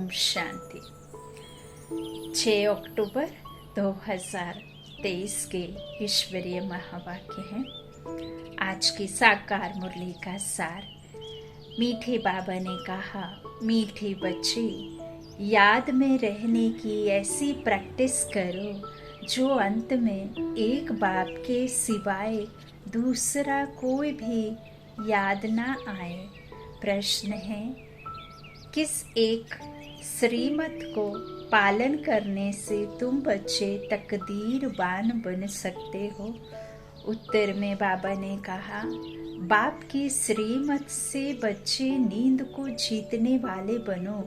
ओम शांति। 6 अक्टूबर 2023 के ईश्वरीय महावाक्य हैं। आज की साकार मुरली का सार। मीठे बाबा ने कहा, मीठे बच्चे, याद में रहने की ऐसी प्रैक्टिस करो जो अंत में एक बाप के सिवाय दूसरा कोई भी याद ना आए। प्रश्न है, किस एक श्रीमत को पालन करने से तुम बच्चे तकदीरवान बन सकते हो? उत्तर में बाबा ने कहा, बाप की श्रीमत से बच्चे नींद को जीतने वाले बनो।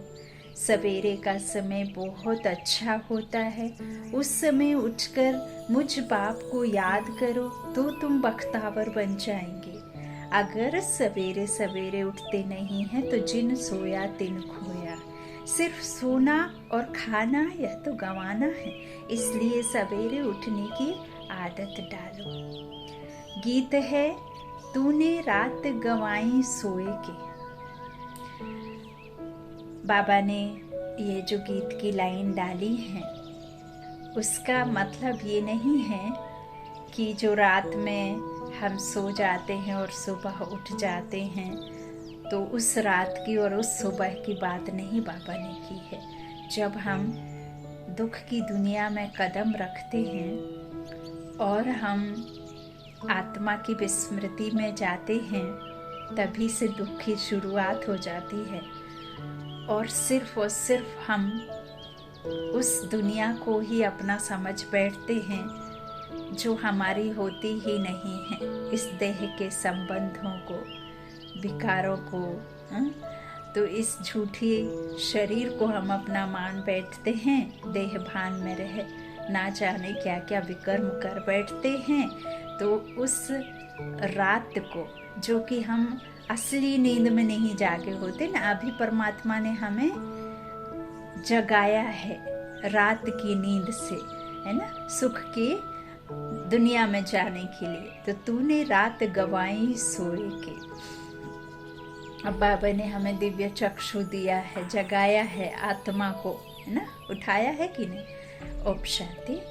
सवेरे का समय बहुत अच्छा होता है। उस समय उठकर मुझ बाप को याद करो तो तुम बख्तावर बन जाएंगे। अगर सवेरे सवेरे उठते नहीं हैं तो जिन सोया तिन खोया। सिर्फ सोना और खाना यह तो गंवाना है, इसलिए सवेरे उठने की आदत डालो। गीत है, तूने रात गंवाई सोए के। बाबा ने ये जो गीत की लाइन डाली है, उसका मतलब ये नहीं है कि जो रात में हम सो जाते हैं और सुबह उठ जाते हैं तो उस रात की और उस सुबह की बात नहीं बाबा ने की है। जब हम दुख की दुनिया में कदम रखते हैं और हम आत्मा की विस्मृति में जाते हैं, तभी से दुख की शुरुआत हो जाती है। और सिर्फ हम उस दुनिया को ही अपना समझ बैठते हैं जो हमारी होती ही नहीं है। इस देह के संबंधों को, विकारों को, तो इस झूठी शरीर को हम अपना मान बैठते हैं। देह भान में रहे ना जाने क्या क्या विकर्म कर बैठते हैं। तो उस रात को, जो कि हम असली नींद में नहीं जागे होते ना, अभी परमात्मा ने हमें जगाया है रात की नींद से, है ना, सुख की दुनिया में जाने के लिए। तो तूने रात गवाई सोए के। अब बाबा ने हमें दिव्य चक्षु दिया है, जगाया है आत्मा को, है ना, उठाया है कि नहीं। ओम शांति।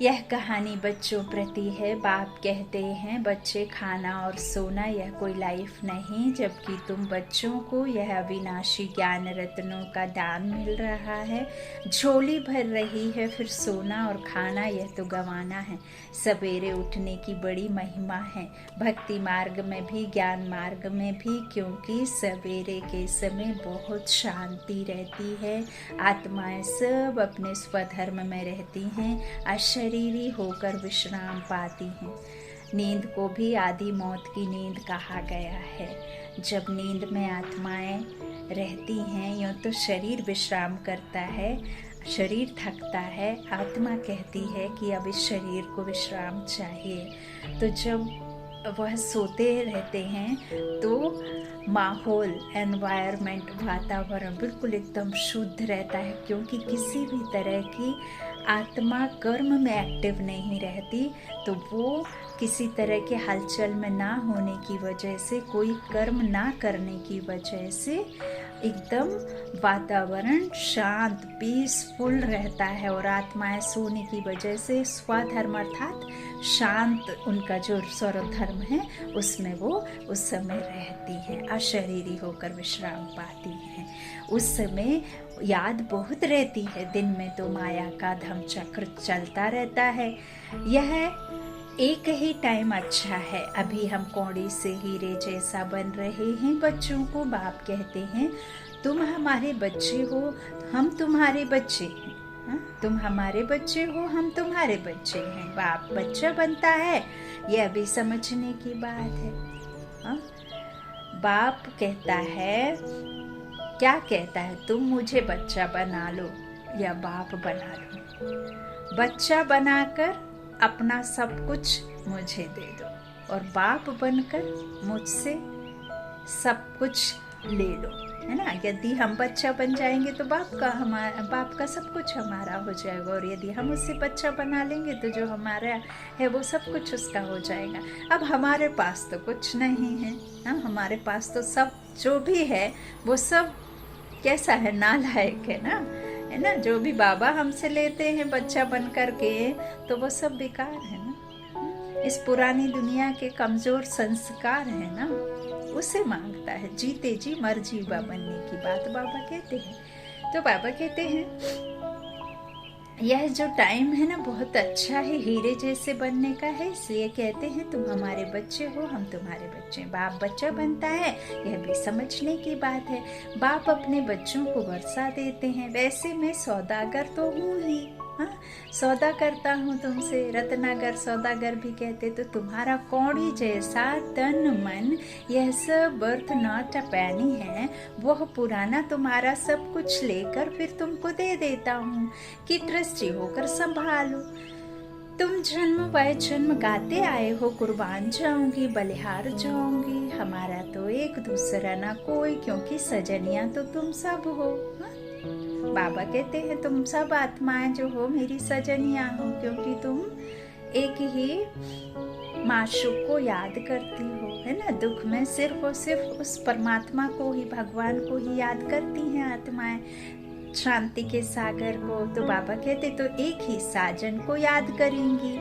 यह कहानी बच्चों प्रति है। बाप कहते हैं, बच्चे, खाना और सोना यह कोई लाइफ नहीं, जबकि तुम बच्चों को यह अविनाशी ज्ञान रत्नों का दान मिल रहा है। झोली भर रही है, फिर सोना और खाना यह तो गंवाना है। सवेरे उठने की बड़ी महिमा है, भक्ति मार्ग में भी, ज्ञान मार्ग में भी, क्योंकि सवेरे के समय बहुत शांति रहती है। आत्माएं सब अपने स्वधर्म में रहती हैं, शरीरी होकर विश्राम पाती हैं। नींद को भी आदि मौत की नींद कहा गया है। जब नींद में आत्माएं रहती हैं, यूँ तो शरीर विश्राम करता है, शरीर थकता है, आत्मा कहती है कि अब इस शरीर को विश्राम चाहिए। तो जब वह सोते रहते हैं तो माहौल, एनवायरनमेंट, वातावरण बिल्कुल एकदम शुद्ध रहता है, क्योंकि किसी भी तरह की आत्मा कर्म में एक्टिव नहीं रहती। तो वो किसी तरह के हलचल में ना होने की वजह से, कोई कर्म ना करने की वजह से एकदम वातावरण शांत, पीसफुल रहता है। और आत्माएं सोने की वजह से स्वधर्म अर्थात शांत, उनका जो स्वधर्म है उसमें वो उस समय रहती हैं, अशरीरी होकर विश्राम पाती हैं। उस समय याद बहुत रहती है। दिन में तो माया का धम चक्र चलता रहता है। यह एक ही टाइम अच्छा है। अभी हम कौड़ी से हीरे जैसा बन रहे हैं। बच्चों को बाप कहते हैं, तुम हमारे बच्चे हो, हम तुम्हारे बच्चे हैं। तुम हमारे बच्चे हो, हम तुम्हारे बच्चे हैं। बाप बच्चा बनता है, यह भी समझने की बात है। बाप कहता है, क्या कहता है, तुम मुझे बच्चा बना लो या बाप बना लो। बच्चा बनाकर अपना सब कुछ मुझे दे दो और बाप बनकर मुझसे सब कुछ ले लो, है ना। यदि हम बच्चा बन जाएंगे तो बाप का सब कुछ हमारा हो जाएगा, और यदि हम उससे बच्चा बना लेंगे तो जो हमारा है वो सब कुछ उसका हो जाएगा। अब हमारे पास तो कुछ नहीं है, हमारे पास तो सब जो भी है वो सब कैसा है, नालायक है ना। जो भी बाबा हमसे लेते हैं बच्चा बन कर के, तो वो सब बेकार है ना। इस पुरानी दुनिया के कमजोर संस्कार है ना, उसे मांगता है। जीते जी मर जीवा बनने की बात बाबा कहते हैं। तो बाबा कहते हैं यह जो टाइम है ना बहुत अच्छा है, हीरे जैसे बनने का है। इसलिए कहते हैं तुम हमारे बच्चे हो, हम तुम्हारे बच्चे। बाप बच्चा बनता है, यह भी समझने की बात है। बाप अपने बच्चों को वर्षा देते हैं। वैसे मैं सौदागर तो हूँ ही, हाँ, सौदा करता हूँ तुमसे। रत्नागर सौदागर भी कहते। तो तुम्हारा कौड़ी जैसा तन मन, यह सब बर्थ नॉट अ पैनी है, वह पुराना तुम्हारा सब कुछ लेकर फिर तुमको दे देता हूँ कि ट्रस्टी होकर संभालो। तुम जन्म बाय जन्म गाते आए हो, कुर्बान जाऊंगी, बलिहार जाऊंगी, हमारा तो एक दूसरा ना कोई, क्योंकि सजनिया तो तुम सब हो। बाबा कहते हैं तुम सब आत्माएं जो हो मेरी सजनियां हो, क्योंकि तुम एक ही माशूक को याद करती हो, है ना। दुख में सिर्फ और सिर्फ उस परमात्मा को ही, भगवान को ही याद करती हैं आत्माएं, शांति के सागर को। तो बाबा कहते तो एक ही साजन को याद करेंगी।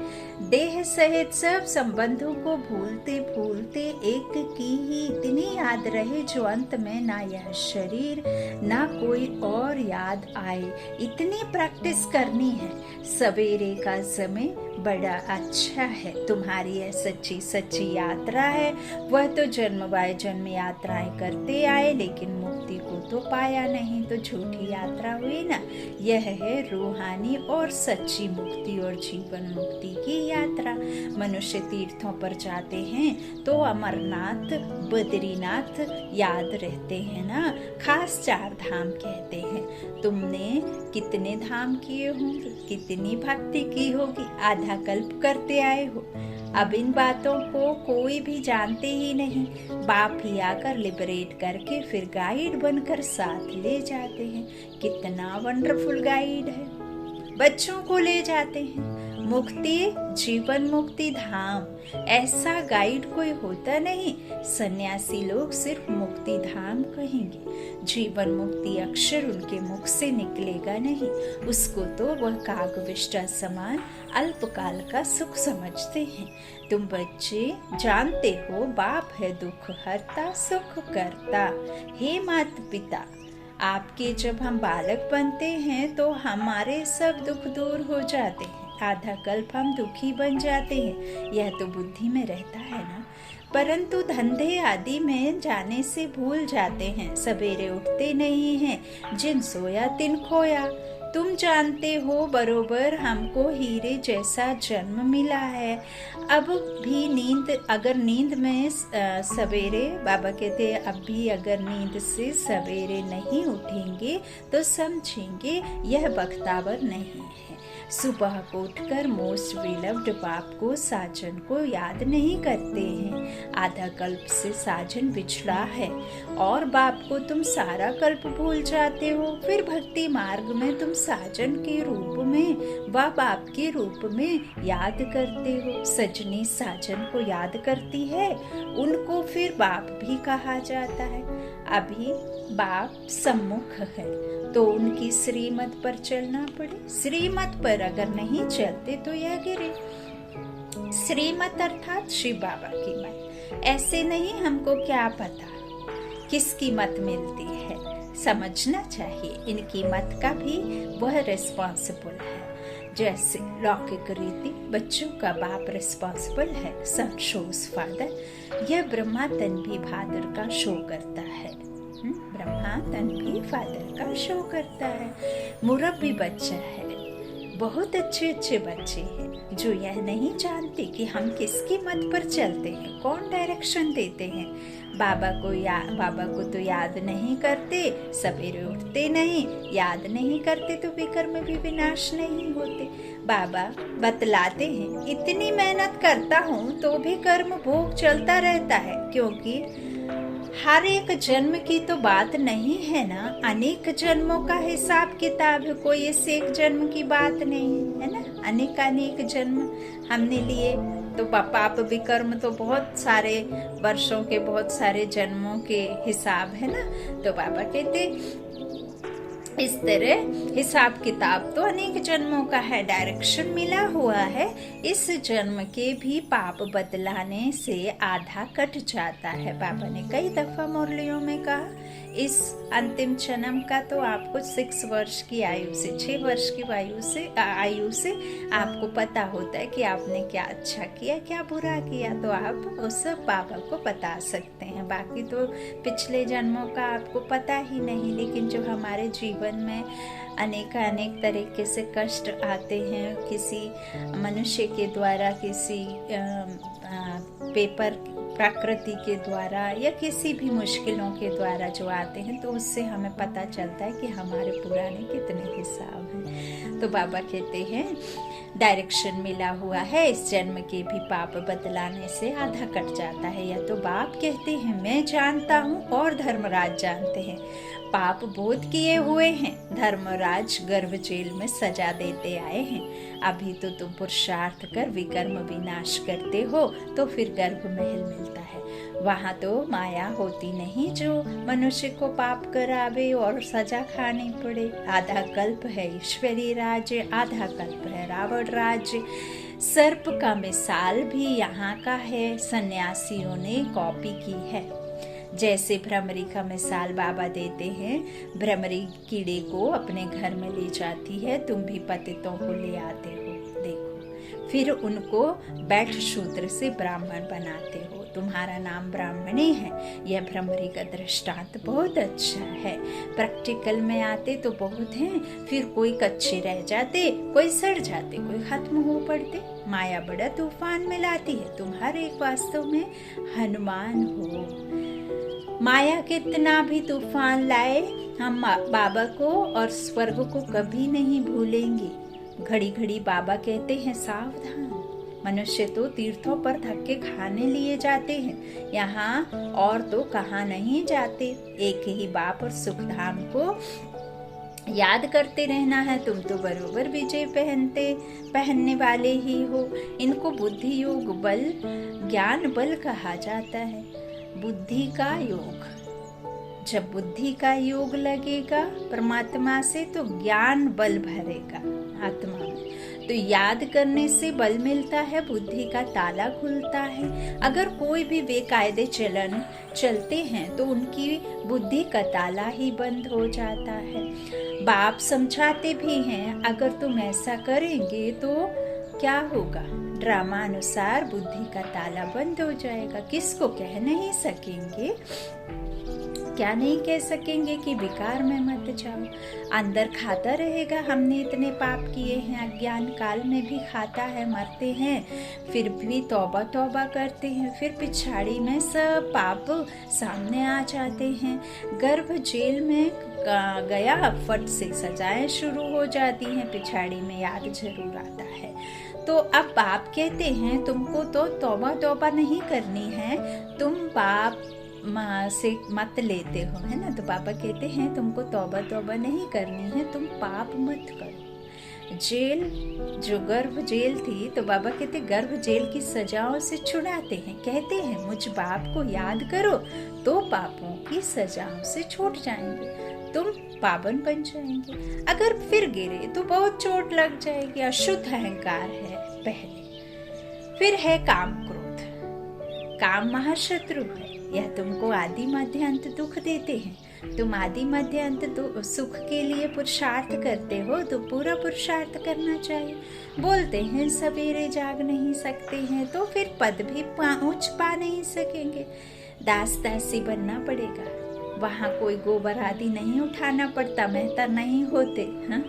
देह सहित सब संबंधों को भूलते भूलते एक की ही इतनी याद रहे, जो अंत में ना यह शरीर ना कोई और याद आए। इतनी प्रैक्टिस करनी है। सवेरे का समय बड़ा अच्छा है। तुम्हारी यह सच्ची सच्ची यात्रा है। वह तो जन्म बाय जन्म यात्राएं करते आए, लेकिन मुक्ति को तो पाया नहीं, तो झूठी यात्रा हुई ना। यह है रूहानी और सच्ची मुक्ति और जीवन मुक्ति की यात्रा। मनुष्य तीर्थों पर जाते हैं तो अमरनाथ, बद्रीनाथ याद रहते हैं ना। खास 4 धाम कहते हैं। तुमने कितने धाम किए होंगे, कितनी भक्ति की होगी, आधा कल्प करते आए हो। अब इन बातों को कोई भी जानते ही नहीं। बाप ही आकर लिबरेट करके फिर गाइड बनकर साथ ले जाते हैं। कितना वंडरफुल गाइड है। बच्चों को ले जाते हैं। मुक्ति, जीवन मुक्ति धाम, ऐसा गाइड कोई होता नहीं। सन्यासी लोग सिर्फ मुक्ति धाम कहेंगे। जीवन मुक्ति अक्षर उनके मुख से निकलेगा नहीं। उसको तो वह कागविष्टा समान अल्पकाल का सुख समझते हैं। तुम बच्चे जानते हो बाप है दुख हरता सुख करता। हे माता पिता, आपके जब हम बालक बनते हैं तो हमारे सब दुख दूर हो जाते हैं। आधा कल्प हम दुखी बन जाते हैं। यह तो बुद्धि में रहता है ना, परंतु धंधे आदि में जाने से भूल जाते हैं। सवेरे उठते नहीं हैं, जिन सोया तिन खोया। तुम जानते हो बरोबर हमको हीरे जैसा जन्म मिला है। अब भी नींद, अगर नींद में सवेरे, बाबा कहते हैं अब भी अगर नींद से सवेरे नहीं उठेंगे तो समझेंगे यह बख्तावर नहीं है। सुबह को उठकर मोस्ट विलव्ड बाप को, साजन को याद नहीं करते हैं। आधा कल्प से साजन बिछड़ा है और बाप को तुम सारा कल्प भूल जाते हो। फिर भक्ति मार्ग में तुम साजन के रूप में व बाप के रूप में याद करते हो। सजनी साजन को याद करती है, उनको फिर बाप भी कहा जाता है। अभी बाप सम्मुख है तो उनकी श्रीमत पर चलना पड़े। श्रीमत पर अगर नहीं चलते तो यह गिरे। श्रीमत अर्थात शिव बाबा की मत। ऐसे नहीं हमको क्या पता किसकी मत मिलती है, समझना चाहिए इनकी मत का भी वह रिस्पॉन्सिबल है। जैसे लौकिक रीति बच्चों का बाप रिस्पॉन्सिबल है, सन शोज फादर। यह ब्रह्मा तन भी फादर का शो करता है। ब्रह्मा तन भी फादर का शो करता है। मुरब्बी बच्चा है। बहुत अच्छे अच्छे बच्चे हैं जो यह नहीं जानते कि हम किसकी मत पर चलते हैं, कौन डायरेक्शन देते हैं। बाबा को तो याद नहीं करते, सवेरे उठते नहीं, याद नहीं करते तो विकर्म भी विनाश नहीं होते। बाबा बतलाते हैं इतनी मेहनत करता हूँ तो भी कर्म भोग चलता रहता है, क्योंकि हर एक जन्म की तो बात नहीं है ना, अनेक जन्मों का हिसाब किताब है। कोई इस एक जन्म की बात नहीं है ना, अनेक जन्म हमने लिए तो पाप विकर्म तो बहुत सारे वर्षों के, बहुत सारे जन्मों के हिसाब है ना। तो बाबा कहते इस तरह हिसाब किताब तो अनेक जन्मों का है, डायरेक्शन मिला हुआ है। इस जन्म के भी पाप बदलाने से आधा कट जाता है। बाबा ने कई दफा मुरलियों में कहा, इस अंतिम जन्म का तो आपको 6 वर्ष की आयु से, 6 वर्ष की आयु से आपको पता होता है कि आपने क्या अच्छा किया क्या बुरा किया, तो आप उस बाबा को बता सकते हैं। बाकी तो पिछले जन्मों का आपको पता ही नहीं। लेकिन जो हमारे जीवन में अनेक तरीके से कष्ट आते हैं, किसी मनुष्य के द्वारा, किसी पेपर प्रकृति के द्वारा या किसी भी मुश्किलों के द्वारा जो आते हैं, तो उससे हमें पता चलता है कि हमारे पुराने कितने हिसाब हैं। तो बाबा कहते हैं डायरेक्शन मिला हुआ है, इस जन्म के भी पाप बदलाने से आधा कट जाता है। या तो बाप कहते हैं मैं जानता हूँ और धर्मराज जानते हैं, पाप बोध किए हुए हैं, धर्मराज गर्भ जेल में सजा देते आए हैं। अभी तो तुम पुरुषार्थ कर विकर्म विनाश करते हो, तो फिर गर्भ महल मिलता है। वहाँ तो माया होती नहीं जो मनुष्य को पाप करावे और सजा खानी पड़े। आधा कल्प है ईश्वरी राज्य, आधा कल्प है रावण राज्य। सर्प का मिसाल भी यहाँ का है, सन्यासियों ने कॉपी की है। जैसे भ्रमरी का मिसाल बाबा देते हैं, भ्रमरी कीड़े को अपने घर में ले जाती है, तुम भी पतितों को ले आते हो, देखो, फिर उनको बैठ शूद्र से ब्राह्मण बनाते हो, तुम्हारा नाम ब्राह्मणी है। यह भ्रमरी का दृष्टांत बहुत अच्छा है। प्रैक्टिकल में आते तो बहुत हैं, फिर कोई कच्चे रह जाते, कोई सड़ जाते, कोई खत्म हो पड़ते। माया बड़ा तूफान में लाती है, तुम्हारे एक वास्तव में हनुमान हो। माया कितना भी तूफान लाए, हम बाबा को और स्वर्ग को कभी नहीं भूलेंगे। घड़ी घड़ी बाबा कहते हैं सावधान, मनुष्य तो तीर्थों पर धक्के खाने लिए जाते हैं, यहाँ और तो कहाँ नहीं जाते। एक ही बाप और सुखधाम को याद करते रहना है। तुम तो बरोबर विजय पहनने वाले ही हो। इनको बुद्धि योग बल, ज्ञान बल कहा जाता है। बुद्धि का योग, जब बुद्धि का योग लगेगा परमात्मा से, तो ज्ञान बल भरेगा आत्मा में। तो याद करने से बल मिलता है, बुद्धि का ताला खुलता है। अगर कोई भी बेकायदे चलते हैं तो उनकी बुद्धि का ताला ही बंद हो जाता है। बाप समझाते भी हैं, अगर तुम ऐसा करेंगे तो क्या होगा, ड्रामा अनुसार बुद्धि का ताला बंद हो जाएगा। किसको कह नहीं सकेंगे, क्या नहीं कह सकेंगे कि विकार में मत जाओ। अंदर खाता रहेगा, हमने इतने पाप किए हैं, अज्ञान काल में भी खाता है, मरते हैं, फिर भी तौबा करते हैं, फिर पिछाड़ी में सब पाप सामने आ जाते हैं। गर्भ जेल में गया, फट से सजाएं शुरू हो जाती हैं, पिछाड़ी में याद जरूर आता है। तो अब बाप कहते हैं तुमको तो तौबा नहीं करनी है, तुम बाप से मत लेते हो, है ना। तो पापा कहते हैं तुमको तौबा नहीं करनी है, तुम पाप मत करो। जेल, जो गर्भ जेल थी, तो बाबा कहते गर्भ जेल की सजाओं से छुड़ाते हैं। कहते हैं मुझ बाप को याद करो तो पापों की सजाओं से छूट जाएंगे, तुम पावन बन जाएंगे। अगर फिर गिरे तो बहुत चोट लग जाएगी। अशुद्ध अहंकार है पहले, फिर है काम क्रोध। काम महाशत्रु है, यह तुमको आदि मध्य अंत दुख देते हैं। तुम आदि मध्य अंत सुख के लिए पुरुषार्थ करते हो, तो पूरा पुरुषार्थ करना चाहिए। बोलते हैं सवेरे जाग नहीं सकते हैं, तो फिर पद भी ऊंच पा नहीं सकेंगे। दास दासी बनना पड़ेगा, वहाँ कोई गोबर आदि नहीं उठाना पड़ता, मेहतर नहीं होते, हाँ?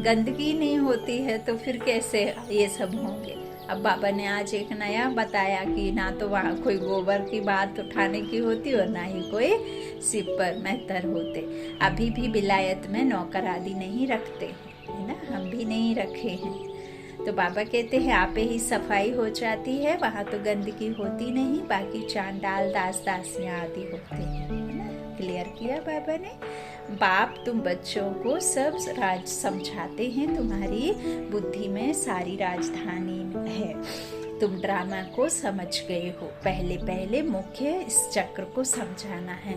गंदगी नहीं होती है, तो फिर कैसे ये सब होंगे। अब बाबा ने आज एक नया बताया कि ना तो वहाँ कोई गोबर की बात उठाने की होती और ना ही कोई सिपर मेहतर होते। अभी भी विलायत में नौकर आदि नहीं रखते, है ना, हम भी नहीं रखे हैं। तो बाबा कहते हैं आपे ही सफाई हो जाती है, वहाँ तो गंदगी होती नहीं, बाकी चांडाल दास दासियाँ आदि होते हैं, है ना। क्लियर किया बाबा ने। बाप तुम बच्चों को सब राज समझाते हैं, तुम्हारी बुद्धि में सारी राजधानी है। तुम ड्रामा को समझ गए हो। पहले पहले मुख्य इस चक्र को समझाना है।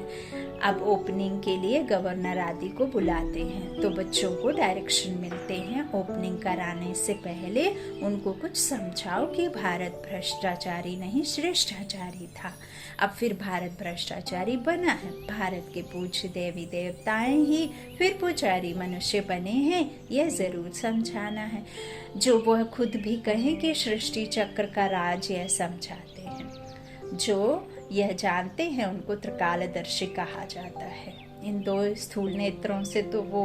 अब ओपनिंग के लिए गवर्नर आदि को बुलाते हैं तो बच्चों को डायरेक्शन मिलते हैं। ओपनिंग कराने से पहले उनको कुछ समझाओ कि भारत भ्रष्टाचारी नहीं श्रेष्ठाचारी था, अब फिर भारत भ्रष्टाचारी बना है। भारत के पूज्य देवी देवताएं ही फिर पुजारी मनुष्य बने हैं, यह जरूर समझाना है। जो वह खुद भी कहें कि सृष्टि चक्र का राज यह समझाते हैं। जो यह जानते हैं उनको त्रिकालदर्शी कहा जाता है। इन दो स्थूल नेत्रों से तो वो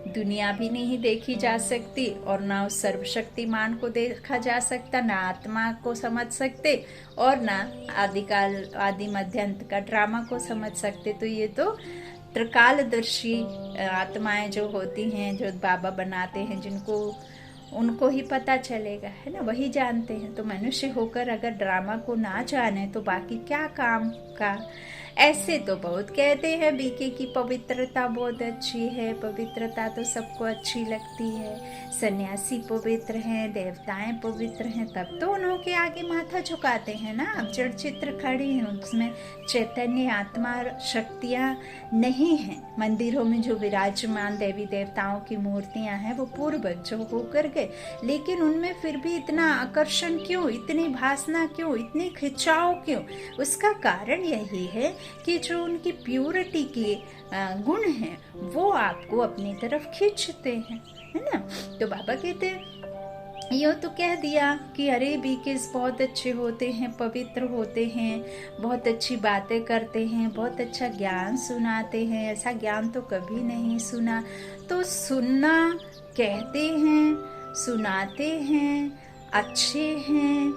दुनिया भी नहीं देखी जा सकती और ना उस सर्वशक्तिमान को देखा जा सकता, ना आत्मा को समझ सकते और ना आदिकाल आदि मध्य अंत का ड्रामा को समझ सकते। तो ये तो त्रिकालदर्शी आत्माएं जो होती हैं, जो बाबा बनाते हैं, जिनको उनको ही पता चलेगा, है ना, वही जानते हैं। तो मनुष्य होकर अगर ड्रामा को ना जाने तो बाकी क्या काम का। ऐसे तो बहुत कहते हैं बीके की पवित्रता बहुत अच्छी है, पवित्रता तो सबको अच्छी लगती है, सन्यासी पवित्र हैं, देवताएं पवित्र हैं, तब तो उनके आगे माथा झुकाते हैं ना। अब जड़ चित्र खड़ी हैं, उसमें चैतन्य आत्मा शक्तियां नहीं हैं। मंदिरों में जो विराजमान देवी देवताओं की मूर्तियां हैं वो पूर्वज जो होकर गए, लेकिन उनमें फिर भी इतना आकर्षण क्यों, इतनी भासना क्यों, इतनी खिंचाव क्यों? उसका कारण यही है कि जो उनकी प्योरिटी के गुण हैं वो आपको अपनी तरफ खींचते हैं, है ना। तो बाबा कहते हैं यो तो कह दिया कि अरे बीकेस बहुत अच्छे होते हैं, पवित्र होते हैं, बहुत अच्छी बातें करते हैं, बहुत अच्छा ज्ञान सुनाते हैं, ऐसा ज्ञान तो कभी नहीं सुना। तो सुनना, कहते हैं, सुनाते हैं, अच्छे हैं,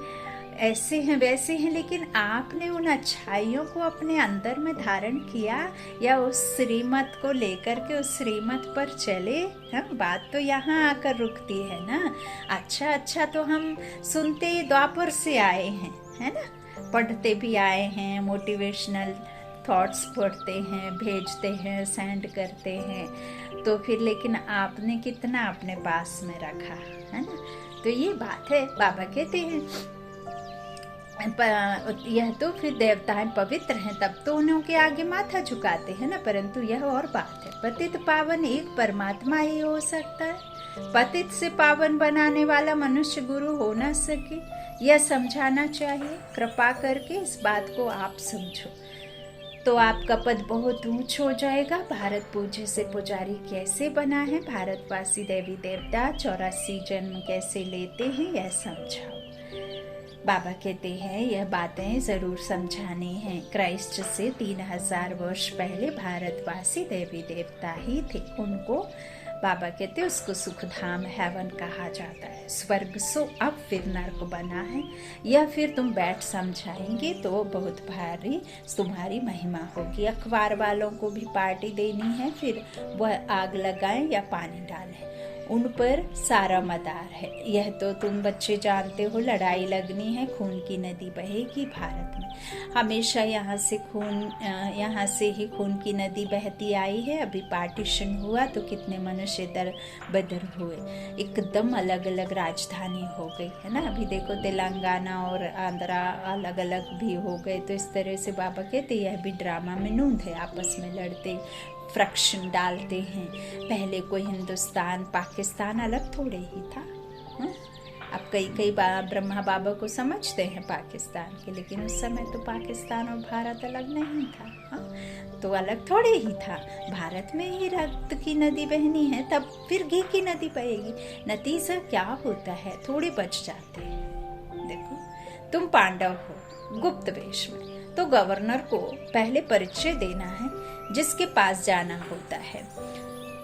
ऐसे हैं वैसे हैं, लेकिन आपने उन अच्छाइयों को अपने अंदर में धारण किया या उस श्रीमत को लेकर के उस श्रीमत पर चले? हम बात तो यहाँ आकर रुकती है ना। अच्छा तो हम सुनते द्वापर से आए हैं, है ना, पढ़ते भी आए हैं, मोटिवेशनल थॉट्स पढ़ते हैं, भेजते हैं, सेंड करते हैं, तो फिर लेकिन आपने कितना अपने पास में रखा, है ना। तो ये बात है। बाबा कहते हैं यह तो फिर देवताएं पवित्र हैं तब तो उनके आगे माथा झुकाते हैं ना, परंतु यह और बात है, पतित पावन एक परमात्मा ही हो सकता है। पतित से पावन बनाने वाला मनुष्य गुरु हो ना सके, यह समझाना चाहिए। कृपा करके इस बात को आप समझो तो आपका पद बहुत ऊंच हो जाएगा। भारत पूज्य से पुजारी कैसे बना है, भारतवासी देवी देवता 84 जन्म कैसे लेते हैं, यह समझाओ। बाबा कहते हैं यह बातें जरूर समझानी हैं। क्राइस्ट से 3000 वर्ष पहले भारतवासी देवी देवता ही थे। उनको बाबा कहते उसको सुखधाम हेवन कहा जाता है। स्वर्ग सो अब फिर नर्क बना है, यह फिर तुम बैठ समझाएंगे तो बहुत भारी तुम्हारी महिमा होगी। अखबार वालों को भी पार्टी देनी है, फिर वह आग लगाएं या पानी डालें, उन पर सारा मदार है। यह तो तुम बच्चे जानते हो, लड़ाई लगनी है, खून की नदी बहेगी भारत में। हमेशा यहाँ से ही खून की नदी बहती आई है। अभी पार्टीशन हुआ तो कितने मनुष्य दर बदर हुए, एकदम अलग अलग राजधानी हो गई, है ना। अभी देखो तेलंगाना और आंध्रा अलग अलग भी हो गए। तो इस तरह से बाबा कहते यह भी ड्रामा में नूंद है, आपस में लड़ते फ्रैक्शन डालते हैं। पहले कोई हिंदुस्तान पाकिस्तान अलग थोड़े ही था। अब कई ब्रह्मा बाबा को समझते हैं पाकिस्तान के, लेकिन उस समय तो पाकिस्तान और भारत अलग नहीं था। तो अलग थोड़े ही था। भारत में ही रक्त की नदी बहनी है, तब फिर घी की नदी बहेगी। नतीजा क्या होता है, थोड़े बच जाते हैं। देखो तुम पांडव हो गुप्त वेश में, तो गवर्नर को पहले परिचय देना है, जिसके पास जाना होता है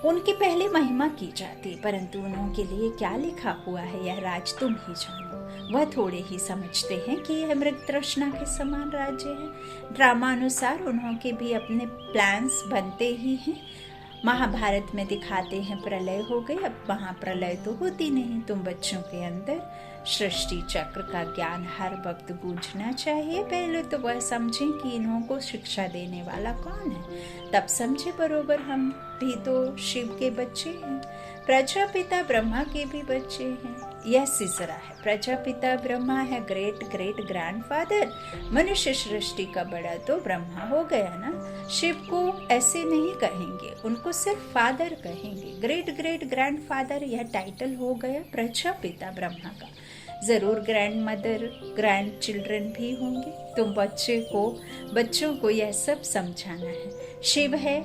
उनकी पहले महिमा की जाती है, परंतु उनके लिए क्या लिखा हुआ है यह राज तुम ही जानो। वह थोड़े ही समझते हैं कि यह मृग तृष्णा के समान राज्य है। ड्रामा अनुसार उन्होंने भी अपने प्लान्स बनते ही हैं। महाभारत में दिखाते हैं प्रलय हो गई, अब महाप्रलय तो होती नहीं। तुम बच्चों के अंदर सृष्टि चक्र का ज्ञान हर वक्त बूझना चाहिए। पहले तो वह समझें कि इन्हों को शिक्षा देने वाला कौन है, तब समझे बरोबर हम भी तो शिव के बच्चे हैं, प्रजापिता ब्रह्मा के भी बच्चे हैं। यह सिसरा है। प्रजापिता ब्रह्मा है, ग्रेट ग्रेट ग्रैंडफादर। मनुष्य सृष्टि का बड़ा तो ब्रह्मा हो गया ना। शिव को ऐसे नहीं कहेंगे, उनको सिर्फ फादर कहेंगे। ग्रेट ग्रेट ग्रैंडफादर यह टाइटल हो गया प्रजापिता ब्रह्मा का। जरूर ग्रैंड मदर, ग्रैंड चिल्ड्रन भी होंगे। तुम बच्चों को यह सब समझाना है। शिव है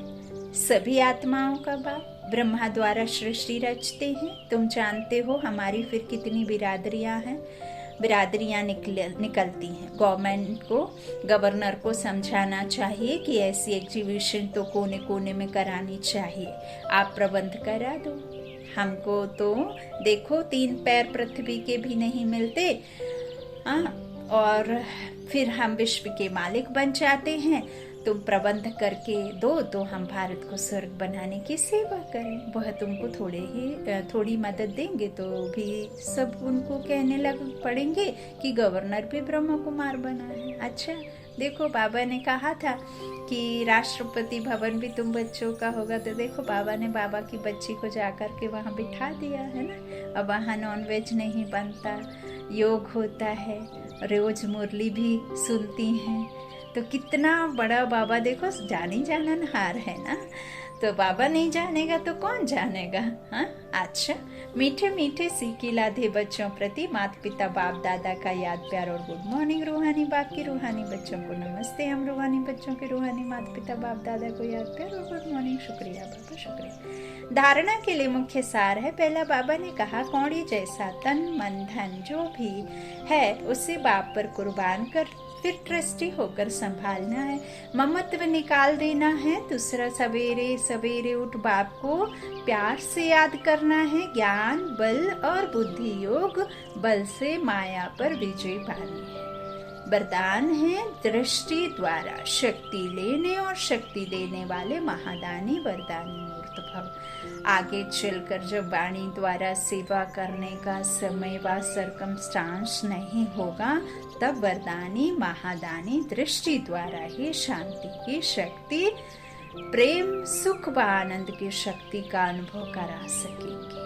सभी आत्माओं का बाप, ब्रह्मा द्वारा सृष्टि रचते हैं। तुम जानते हो हमारी फिर कितनी बिरादरियां निकलती हैं। गवर्नमेंट को, गवर्नर को समझाना चाहिए कि ऐसी एग्जीबिशन तो कोने कोने में करानी चाहिए। आप प्रबंध करा दो। हमको तो देखो 3 पैर पृथ्वी के भी नहीं मिलते, और फिर हम विश्व के मालिक बन जाते हैं। तुम प्रबंध करके दो तो हम भारत को स्वर्ग बनाने की सेवा करें। वह तुमको थोड़ी मदद देंगे तो भी सब उनको कहने लग पड़ेंगे कि गवर्नर भी ब्रह्म कुमार बना है। अच्छा देखो, बाबा ने कहा था कि राष्ट्रपति भवन भी तुम बच्चों का होगा, तो देखो बाबा ने बाबा की बच्ची को जाकर के वहाँ बिठा दिया है ना। अब वहाँ नॉनवेज नहीं बनता, योग होता है, रोज मुरली भी सुनती हैं। तो कितना बड़ा बाबा देखो जानी जाननहार है ना। तो बाबा नहीं जानेगा तो कौन जानेगा। हाँ अच्छा, मीठे मीठे सीखी लाधे बच्चों प्रति माता पिता बाप दादा का याद प्यार और गुड मॉर्निंग। रूहानी बाप की रूहानी बच्चों को नमस्ते। हम रूहानी बच्चों के रूहानी माता पिता बाप दादा को याद प्यार और गुड मॉर्निंग। शुक्रिया बाबा, शुक्रिया। धारणा के लिए मुख्य सार है। पहला बाबा ने कहा कौड़ी जैसा तन मन धन जो भी है उसे बाप पर कुर्बान कर फिर ट्रस्टी होकर संभालना है, ममत्व निकाल देना है। दूसरा सवेरे सवेरे उठ बाप को प्यार से याद करना है। ज्ञान बल और बुद्धि योग बल से माया पर विजय पानी है। वरदान है दृष्टि द्वारा शक्ति लेने और शक्ति देने वाले महादानी वरदानी मूर्त भव। आगे चलकर जब वाणी द्वारा सेवा करने का समय व सर्कमस्टांस नहीं होगा, तब वरदानी महादानी दृष्टि द्वारा ही शांति की शक्ति, प्रेम सुख व आनंद की शक्ति का अनुभव करा सकेंगे।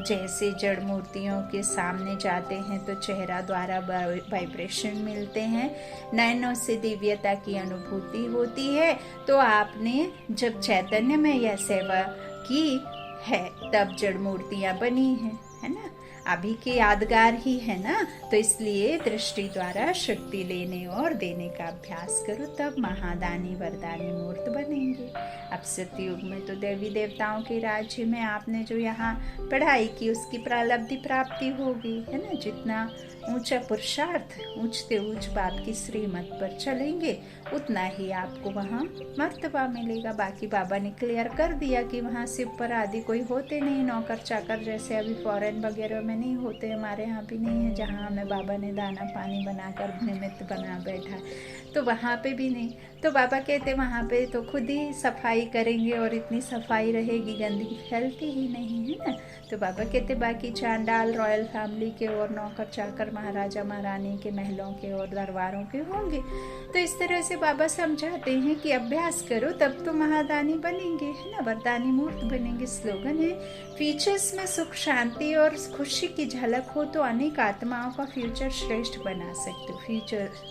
जैसे जड़ मूर्तियों के सामने जाते हैं तो चेहरा द्वारा वाइब्रेशन मिलते हैं, नयनों से दिव्यता की अनुभूति होती है। तो आपने जब चैतन्य में यह सेवा की है तब जड़ मूर्तियां बनी हैं, है ना। अभी के यादगार ही है ना। तो इसलिए दृष्टि द्वारा शक्ति लेने और देने का अभ्यास करो, तब महादानी वरदानी मूर्त बनेंगे। अब सतयुग में तो देवी देवताओं के राज्य में आपने जो यहाँ पढ़ाई की उसकी प्रालब्धि प्राप्ति होगी, है ना। जितना ऊंचा पुरुषार्थ ऊंचते ऊंच बाप की श्रीमत पर चलेंगे उतना ही आपको वहाँ मर्तबा मिलेगा। बाकी बाबा ने क्लियर कर दिया कि वहाँ शिव पर आदि कोई होते नहीं, नौकर चाकर जैसे अभी फॉरेन वगैरह में नहीं होते, हमारे यहाँ भी नहीं है। जहाँ हमें बाबा ने दाना पानी बनाकर निमित्त बना बैठा, तो वहाँ पे भी नहीं। तो बाबा कहते वहाँ पे तो खुद ही सफाई करेंगे और इतनी सफाई रहेगी, गंदगी फैलती ही नहीं, है ना। तो बाबा कहते बाकी चांडाल रॉयल फैमिली के और नौकर चाकर महाराजा महारानी के महलों के और दरबारों के होंगे। तो इस तरह से बाबा समझाते हैं कि अभ्यास करो तब तो महादानी बनेंगे, है ना, वरदानी मूर्त बनेंगे। स्लोगन है फीचर्स में सुख शांति और खुशी की झलक हो तो अनेक आत्माओं का फ्यूचर श्रेष्ठ बना सकते हो।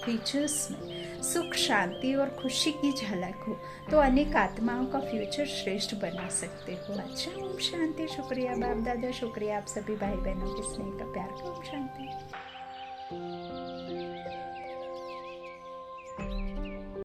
फीचर्स में सुख शांति और खुशी की झलक हो तो अनेक आत्माओं का फ्यूचर श्रेष्ठ बना सकते हो। अच्छा, ओम शांति। शुक्रिया बाप दादा, शुक्रिया आप सभी भाई बहनों के स्नेह का प्यार का। ओम शांति।